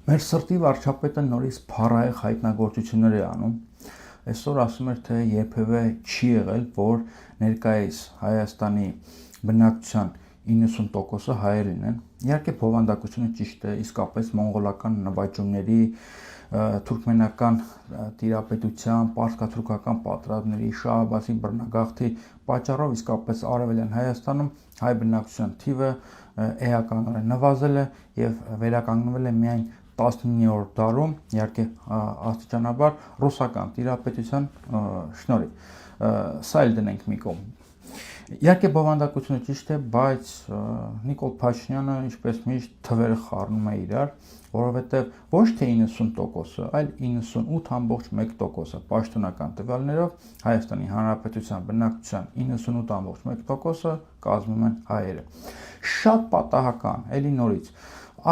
Մեր սրտի վարչապետը նորից փառահեղ հայտնագործություններ է անում։ Այսօր ասում էր, թե երբևէ չի եղել, որ ներկայիս Հայաստանի բնակչության 90%-ը հայերին են։ Իհարկե բովանդակությունը ճիշտ է, իսկապես մոնղոլական նվաճումների, թուրքմենական տիրապետության, պարսկաթուրքական պատերազմների, Շահ Աբբասի բռնագաղթի պատճառով իսկապես Արևելյան Հայաստանում հայ բնակչության թիվը էականորեն նվազել է եւ վերականգնվել է միայն 19-րդ դարում, իհարկե աստիճանաբար ռուսական տիրապետության շնորհիվ։ Սա էլ դնենք մի կողմ։ Իհարկե բովանդակությունը ճիշտ է, բայց Նիկոլ Փաշինյանը, ինչպես միշտ, թվերը խառնում է իրար, որովհետև ոչ թե 90%-ը, այլ 98.1%-ը պաշտոնական տվյալներով Հայաստանի Հանրապետության բնակչության 98.1%-ը կազմում են հայերը։ Շատ պատահական, էլի նորից,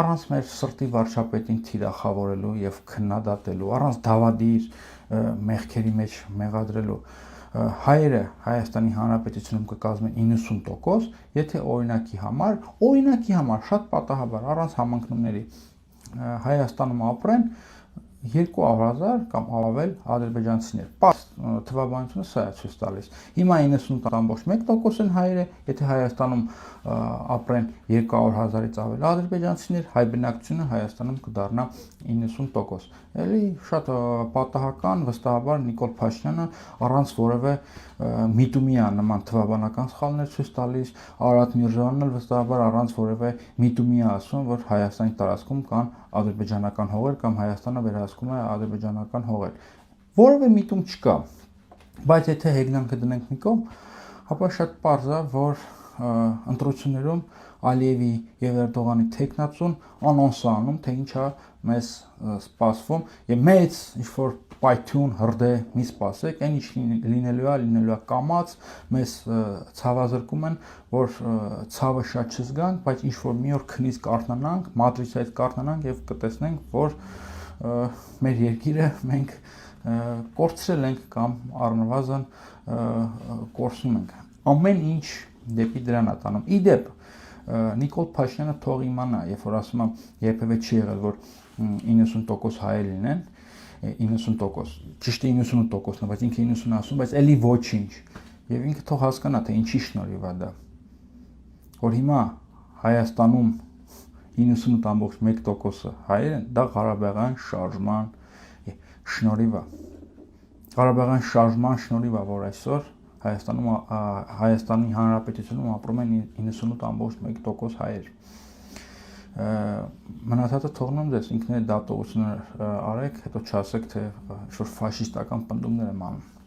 առանց մեր սրտի վարչապետին թիրախավորելու եւ քննադատելու, առանց դավադիր մեղքերի մեջ մեղադրելու, հայերը Հայաստանի Հանրապետությունում կկազմեն 90%, եթե օրինակի համար շատ պատահաբար առանց համընկնումների Հայաստանում ապրեն 200,000 կամ ավելի ադրբեջանցիներ։ Պարզ թվաբանությունը սա է ցույց տալիս։ Հիմա 98.1% են հայերը, եթե Հայաստանում ապրեն 200,000-ից ավելի ադրբեջանցիներ, հայ բնակչությունը Հայաստանում կդառնա 90%։ Էլի շատ պատահական, վստահաբար Նիկոլ Փաշինյանը առանց որևէ միտումյա նման թվաբանական սխալներ ցույց տալիս, Արարատ Միրզոյանն էլ վստահաբար առանց որևէ միտումյա ասում, որ Հայաստանի տարածքում կան ադրբեջանական հողեր կամ Հայաստանը վերահսկում է ադրբեջանական հողեր։ Որևէ միտում չկա, բայց եթե հեգնանքը դնենք մի կողմ, ապա շատ պարզ է, որ ընտրություններում Ալիևի եւ Էրդողանի տեխնացուն անոնս անում, թե ինչա մեզ սպասվում եւ մեծ ինչ-որ պայթյուն հրդե մի սպասեք, այն ինչ լինելու է կամած, մեզ ցավազրկում են, որ ցավը շատ չզգանք, բայց ինչ-որ մի օր քնից կարթնանանք, մատրիցայից կարթնանանք եւ կտեսնենք, որ մեր երկիրը մենք կորցրել ենք կամ առնվազն կորցնում ենք։ Ամեն ինչ դեպի դրան է տանում։ Իդեպ Նիկոլ Փաշինյանը թող իմանա, երբ որ ասում եմ երբևէ չի եղել, որ 90% հայեր լինեն, 90%, ճիշտ է 98%-ն է, բայց ինքը 90-ն ասում, բայց էլի ոչինչ։ Եվ ինքը թող հասկանա, թե ինչի շնորհիվ է դա։ Որ հիմա Հայաստանում 98.1%-ը հայեր են, դա Ղարաբաղյան շարժման շնորհիվ է։ Ղարաբաղյան շարժման շնորհիվ է, որ այսօր Հայաստանի Հանրապետությունում ապրում են 98.1% հայեր։ Մնացածը թողնում ձեզ ինքներդ դատողություններ արեք, հետո չասեք, թե ինչ-որ ֆաշիստական պնդումներ եմ անում։